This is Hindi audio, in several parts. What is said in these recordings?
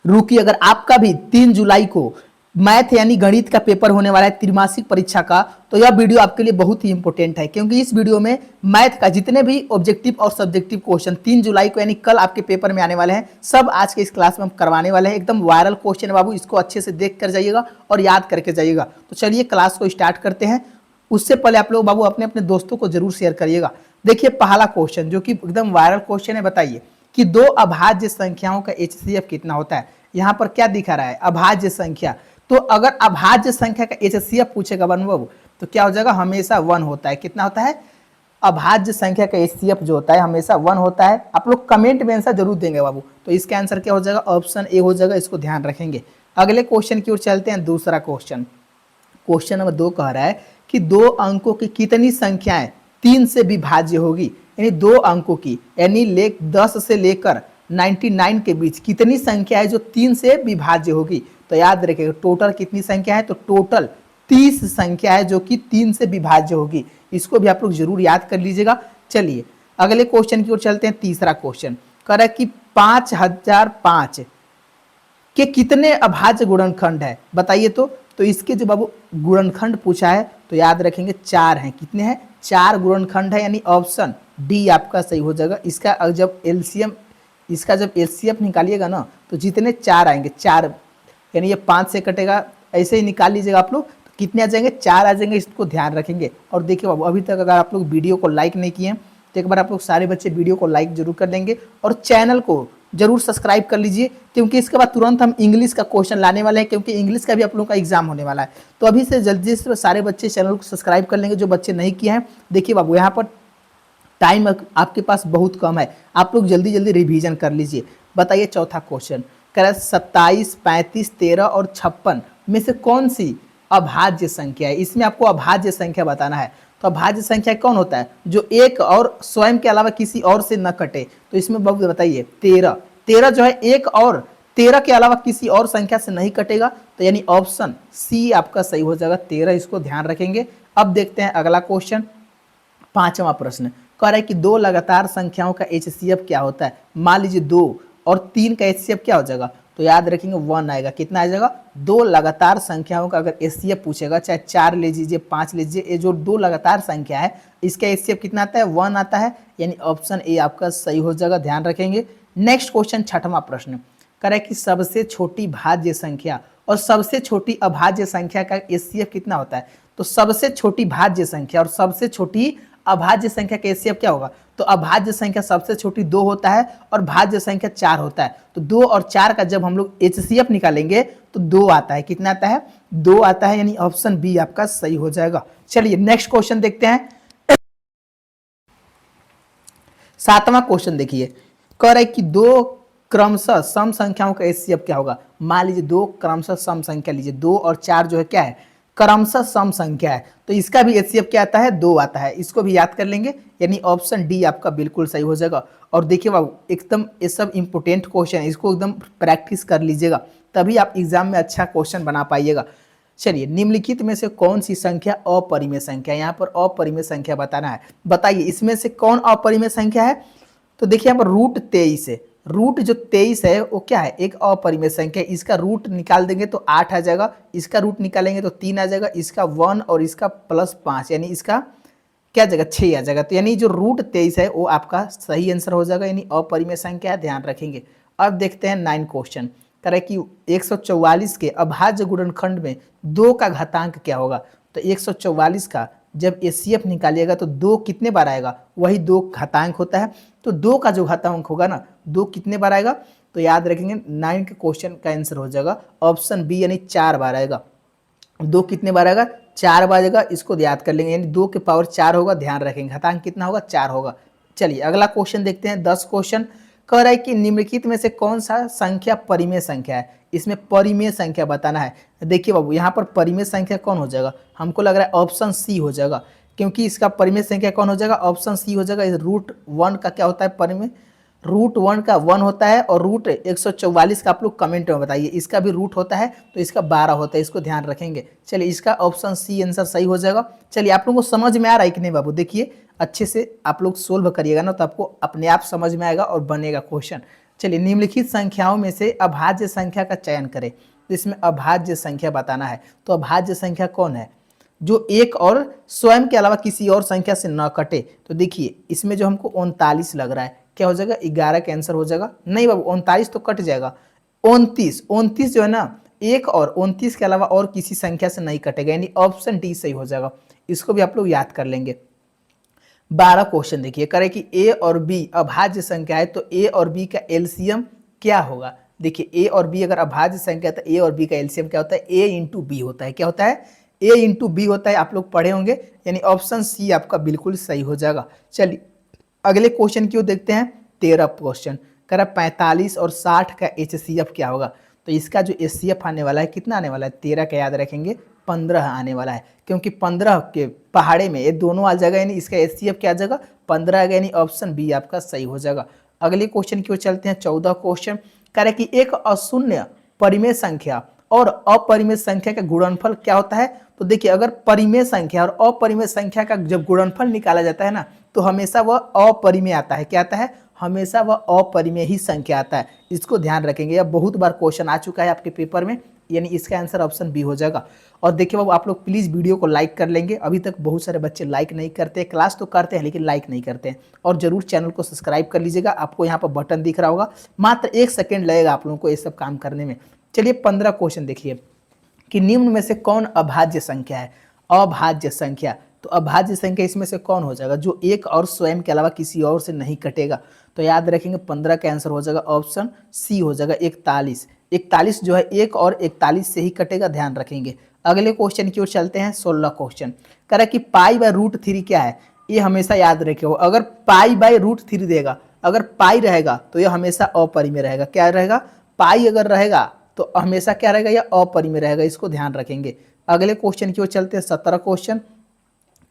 रुकी, अगर आपका भी 3 जुलाई को मैथ यानी गणित का पेपर होने वाला है त्रिमासिक परीक्षा का, तो यह वीडियो आपके लिए बहुत ही इंपॉर्टेंट है, क्योंकि इस वीडियो में मैथ का जितने भी ऑब्जेक्टिव और सब्जेक्टिव क्वेश्चन 3 जुलाई को यानी कल आपके पेपर में आने वाले हैं, सब आज के इस क्लास में हम करवाने वाले हैं। एकदम वायरल क्वेश्चन है बाबू, इसको अच्छे से देख कर जाइएगा और याद करके जाइएगा। तो चलिए क्लास को स्टार्ट करते हैं। उससे पहले आप लोग बाबू अपने अपने दोस्तों को जरूर शेयर करिएगा। देखिए पहला क्वेश्चन जो कि एकदम वायरल क्वेश्चन है, बताइए कि दो अभाज्य संख्याओं का HCF कितना होता है। यहाँ पर क्या दिखा रहा है, अभाज्य संख्या। तो अगर अभाज्य संख्या का HCF पूछेगा बाबू तो क्या हो जाएगा, हमेशा 1 होता है। कितना होता है, अभाज्य संख्या का HCF जो होता है हमेशा 1 होता है। आप लोग कमेंट में आंसर जरूर देंगे बाबू। तो इसका आंसर क्या हो जाएगा, ऑप्शन ए हो जाएगा, इसको ध्यान रखेंगे। अगले क्वेश्चन की ओर चलते हैं। दूसरा क्वेश्चन, क्वेश्चन नंबर 2 कह रहा है कि 2 अंकों की कितनी संख्याएं 3 से विभाज्य होगी। यानी 2 अंकों की यानी 10 से लेकर 99 के बीच कितनी संख्या है जो 3 से विभाज्य होगी। तो याद रखिएगा टोटल कितनी संख्या है, तो टोटल 30 संख्या है जो कि 3 से विभाज्य होगी। इसको भी आप लोग जरूर याद कर लीजिएगा। चलिए अगले क्वेश्चन की ओर चलते हैं। तीसरा क्वेश्चन कह रहा है कि 5005 के कितने अभाज्य गुणनखंड है, बताइए। तो इसके जो बाबू गुणनखंड पूछा है तो याद रखेंगे 4 हैं। कितने हैं, 4 गुणनखंड है, यानी ऑप्शन डी आपका सही हो जाएगा। इसका जब एलसीएम निकालिएगा ना तो जितने 4 आएंगे, 4 यानी ये 5 से कटेगा, ऐसे ही निकाल लीजिएगा आप लोग। तो कितने आ जाएंगे, 4 आ जाएंगे। इसको ध्यान रखेंगे। और देखिए बाबू अभी तक अगर आप लोग वीडियो को लाइक नहीं किए हैं तो एक बार आप लोग सारे बच्चे वीडियो को लाइक जरूर कर देंगे और चैनल को जरूर सब्सक्राइब कर लीजिए, क्योंकि इसके बाद तुरंत हम इंग्लिश का क्वेश्चन लाने वाले हैं, क्योंकि इंग्लिश का भी आप लोगों का एग्जाम होने वाला है। तो अभी से जल्दी से सारे बच्चे चैनल को सब्सक्राइब कर लेंगे जो बच्चे नहीं किए हैं। देखिए बाबू यहाँ पर टाइम आपके पास बहुत कम है, आप लोग जल्दी जल्दी रिवीजन कर लीजिए। बताइए चौथा क्वेश्चन कह रहा है 27, 35, 13 और 56 में से कौन सी अभाज्य संख्या है। इसमें आपको अभाज्य संख्या बताना है। तो अभाज्य संख्या कौन होता है, जो एक और स्वयं के अलावा किसी और से न कटे। तो इसमें बाबू बताइए 13 जो है एक और 13 के अलावा किसी और संख्या से नहीं कटेगा। तो यानी ऑप्शन सी आपका सही हो जाएगा, 13। इसको ध्यान रखेंगे। अब देखते हैं अगला क्वेश्चन। 5वां प्रश्न कह रहा है कि 2 लगातार संख्याओं का HCF क्या होता है। मान लीजिए 2 और 3 का HCF क्या हो जाएगा, तो याद रखेंगे 1 आएगा। कितना आ जाएगा, 2 लगातार संख्याओं का अगर HCF पूछेगा, चाहे 4 ले लीजिए 5 ले लीजिए, ये जो 2 लगातार संख्या है इसका HCF कितना आता है, 1 आता है। यानी ऑप्शन ए आपका सही हो जाएगा, ध्यान रखेंगे। नेक्स्ट क्वेश्चन 6वां प्रश्न कह रहा है कि सबसे छोटी भाज्य संख्या और सबसे छोटी अभाज्य संख्या का HCF कितना होता है। तो सबसे छोटी भाज्य संख्या और सबसे छोटी अभाज्य संख्या का HCF क्या होगा, तो अभाज्य संख्या सबसे छोटी 2 होता है और भाज्य संख्या 4 होता है। तो 2 और 4 का जब हम लोग HCF निकालेंगे तो 2 आता है। कितना आता है, 2 आता है। यानी ऑप्शन बी आपका सही हो जाएगा। चलिए नेक्स्ट क्वेश्चन देखते हैं। 7वां क्वेश्चन देखिए, कह रहा है कि 2 क्रमशः सम संख्याओं का HCF क्या होगा। मान लीजिए 2 क्रमशः सम संख्या लीजिए, 2 और 4 जो है क्या है, क्रमशः सम संख्या है। तो इसका भी HCF क्या आता है, 2 आता है। इसको भी याद कर लेंगे। यानी ऑप्शन डी आपका बिल्कुल सही हो जाएगा। और देखिए बाबू एकदम ये सब इंपॉर्टेंट क्वेश्चन है, इसको एकदम प्रैक्टिस कर लीजिएगा, तभी आप एग्जाम में अच्छा क्वेश्चन बना पाइएगा। चलिए निम्नलिखित में से कौन सी संख्या अपरिमेय संख्या, यहाँ पर अपरिमेय संख्या बताना है। बताइए इसमें से कौन अपरिमेय संख्या है। तो देखिए यहाँ पर √23 है। रूट जो 23 है वो क्या है, एक अपरिमेय संख्या। इसका रूट निकाल देंगे तो 8 आ जाएगा, इसका रूट निकालेंगे तो 3 आ जाएगा, इसका 1 और इसका +5 यानी इसका क्या जाएगा, 6 आ जाएगा। तो यानी जो √23 है वो आपका सही आंसर हो जाएगा, यानी अपरिमेय संख्या, ध्यान रखेंगे। अब देखते हैं 9 क्वेश्चन कह रहा है कि 144 के अभाज्य गुणनखंड में 2 का घातांक क्या होगा। तो 144 का जब HCF निकालिएगा तो 2 कितने बार आएगा, वही 2 घातांक होता है। तो 2 का जो घातांक होगा ना, 2 कितने बार आएगा, तो याद रखेंगे 9 के क्वेश्चन का आंसर हो जाएगा ऑप्शन बी, यानी 4 बार आएगा। 2 कितने बार आएगा, 4 बार आएगा। इसको याद कर लेंगे, यानी 2 के पावर 4 होगा, ध्यान रखेंगे। घातांक कितना होगा, 4 होगा। चलिए अगला क्वेश्चन देखते हैं। 10 क्वेश्चन कह रहा है कि निम्नलिखित में से कौन सा संख्या परिमेय संख्या है। इसमें परिमेय संख्या बताना है। देखिए बाबू यहाँ पर परिमेय संख्या कौन हो जाएगा, हमको लग रहा है ऑप्शन सी हो जाएगा, क्योंकि इसका परिमेय संख्या कौन हो जाएगा, ऑप्शन सी हो जाएगा। √1 का क्या होता है परिमेय, √1 का 1 होता है, और √144 का आप लोग कमेंट में बताइए। इसका भी रूट होता है तो इसका 12 होता है, इसको ध्यान रखेंगे। चलिए इसका ऑप्शन सी आंसर सही हो जाएगा। चलिए आप लोगों को समझ में आ रहा है कि नहीं बाबू, देखिए अच्छे से आप लोग सोल्व करिएगा ना तो आपको अपने आप समझ में आएगा और बनेगा क्वेश्चन। चलिए, निम्नलिखित संख्याओं में से अभाज्य संख्या का चयन करें। तो इसमें अभाज्य संख्या बताना है। तो अभाज्य संख्या कौन है? जो एक और स्वयं के अलावा किसी और संख्या से न कटे। तो देखिए, इसमें जो हमको 39 लग रहा है, क्या हो जाएगा? 11 का आंसर हो जाएगा। नहीं बाबू, 39 तो कट जाएगा। 29 जो है ना, एक और 29 के अलावा और किसी संख्या से नहीं कटेगा, यानी ऑप्शन डी सही हो जाएगा। इसको भी आप लोग याद कर लेंगे। 12 क्वेश्चन देखिए, करे कि ए और बी अभाज्य संख्या है, तो ए और बी का एलसीएम क्या होगा? देखिए, ए और बी अगर अभाज्य संख्या है तो ए और बी का एलसीएम क्या होता है? ए इंटू बी होता है। क्या होता है? ए इंटू बी होता है। आप लोग पढ़े होंगे, यानी ऑप्शन सी आपका बिल्कुल सही हो जाएगा। चलिए, अगले क्वेश्चन की ओर देखते हैं। 13 क्वेश्चन करा 45 और 60 का एचसीएफ क्या होगा? तो इसका जो एचसीएफ आने वाला है, कितना आने वाला है? 13 का याद रखेंगे, 15 आने वाला है, क्योंकि 15 के पहाड़े में ये दोनों आ जाएगा, यानी इसका एचसीएफ क्या आ जाएगा? 15 आ गया, यानी ऑप्शन बी आपका सही हो जाएगा। अगले क्वेश्चन की ओर चलते हैं। 14 क्वेश्चन कह रहे कि एक अशून्य परिमेय संख्या और अपरिमेय संख्या का गुणनफल क्या होता है? तो देखिए, अगर परिमेय संख्या और अपरिमेय संख्या का जब गुणनफल निकाला जाता है ना, तो हमेशा वह अपरिमेय आता है। क्या आता है? हमेशा वह अपरिमेय ही संख्या आता है। इसको ध्यान रखेंगे, यह बहुत बार क्वेश्चन आ चुका है आपके पेपर में, यानी इसका आंसर ऑप्शन बी हो जाएगा। और देखिए बाबू, आप लोग प्लीज़ वीडियो को लाइक कर लेंगे। अभी तक बहुत सारे बच्चे लाइक नहीं करते, क्लास तो करते हैं लेकिन लाइक नहीं करते हैं। और जरूर चैनल को सब्सक्राइब कर लीजिएगा। आपको यहाँ पर बटन दिख रहा होगा, मात्र 1 सेकेंड लगेगा आप लोगों को ये सब काम करने में। चलिए, 15 क्वेश्चन देखिए कि निम्न में से कौन अभाज्य संख्या है? अभाज्य संख्या, तो अभाज्य संख्या इसमें से कौन हो जाएगा? जो एक और स्वयं के अलावा किसी और से नहीं कटेगा। तो याद रखेंगे, 15 का आंसर हो जाएगा ऑप्शन सी हो जाएगा 41। 41 जो है एक और 41 से ही कटेगा, ध्यान रखेंगे। अगले क्वेश्चन की ओर चलते हैं। 16 क्वेश्चन कह रहा है कि पाई बाय रूट 3 क्या है? ये हमेशा याद रखिए, अगर पाई बाय रूट 3 देगा, अगर पाई रहेगा तो यह हमेशा अपरिमेय रहेगा। क्या रहेगा? पाई अगर रहेगा तो हमेशा क्या रहेगा? यह अपरिमेय रहेगा। इसको ध्यान रखेंगे। अगले क्वेश्चन की ओर चलते हैं। 17 क्वेश्चन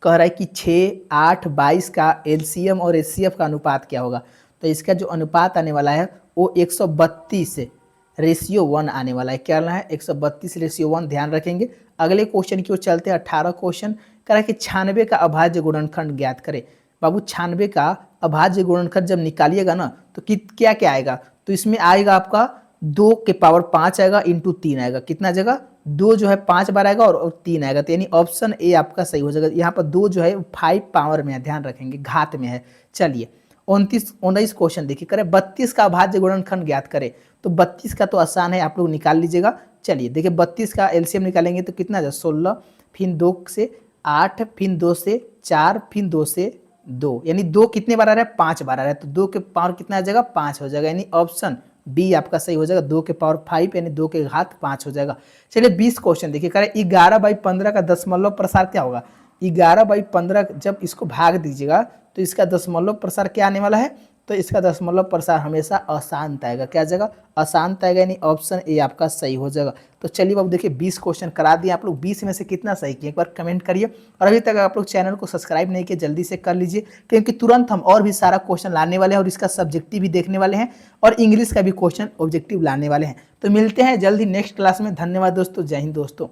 कह रहा है कि 6, 8, 22 का एलसीएम और एचसीएफ का अनुपात क्या होगा? तो इसका जो अनुपात आने वाला है वो 132:1 आने वाला है। क्या आना है? 132:1, ध्यान रखेंगे। अगले क्वेश्चन की ओर चलते हैं। 18 क्वेश्चन कह रहा है कि 96 का अभाज्य गुणनखंड ज्ञात करें। बाबू, 96 का अभाज्य गुणनखंड जब निकालिएगा ना, तो क्या क्या आएगा? तो इसमें आएगा आपका 2 के पावर 5 आएगा, इंटू 3 आएगा। कितना जगह? 2 जो है 5 बार आएगा और 3 आएगा, तो यानी ऑप्शन ए आपका सही हो जाएगा। यहाँ पर 2 जो है 5 पावर में है, ध्यान रखेंगे, घात में है। चलिए, 19 क्वेश्चन देखिए, करें 32 का अभाज्य गुणनखंड ज्ञात करें। तो 32 का तो आसान है, आप लोग निकाल लीजिएगा। चलिए देखिए, 32 का एलसीएम निकालेंगे तो कितना है? 16, फिर 2 से 8, फिर 2 से 4, फिर 2 से 2, यानी 2 कितने बार आ रहा है? 5 बार आ रहा है। तो 2 के पावर कितना आ जाएगा? 5 हो जाएगा, यानी ऑप्शन बी आपका सही हो जाएगा। 2 के पावर 5 यानी 2 के घात 5 हो जाएगा। चलिए, 20 क्वेश्चन देखिए, करें 11/15 का दशमलव प्रसार क्या होगा? 11/15 जब इसको भाग दीजिएगा तो इसका दशमलव प्रसार क्या आने वाला है? तो इसका दशमलव प्रसार हमेशा अशांत आएगा। क्या जगह? अशांत आएगा, यानी ऑप्शन ए आपका सही हो जाएगा। तो चलिए अब देखिए, 20 क्वेश्चन करा दिए। आप लोग 20 में से कितना सही किए एक बार कमेंट करिए। और अभी तक आप लोग चैनल को सब्सक्राइब नहीं किए, जल्दी से कर लीजिए, क्योंकि तुरंत हम और भी सारा क्वेश्चन लाने वाले हैं और इसका सब्जेक्टिव भी देखने वाले हैं और इंग्लिश का भी क्वेश्चन ऑब्जेक्टिव लाने वाले हैं। तो मिलते हैं जल्दी नेक्स्ट क्लास में। धन्यवाद दोस्तों, जय हिंद दोस्तों।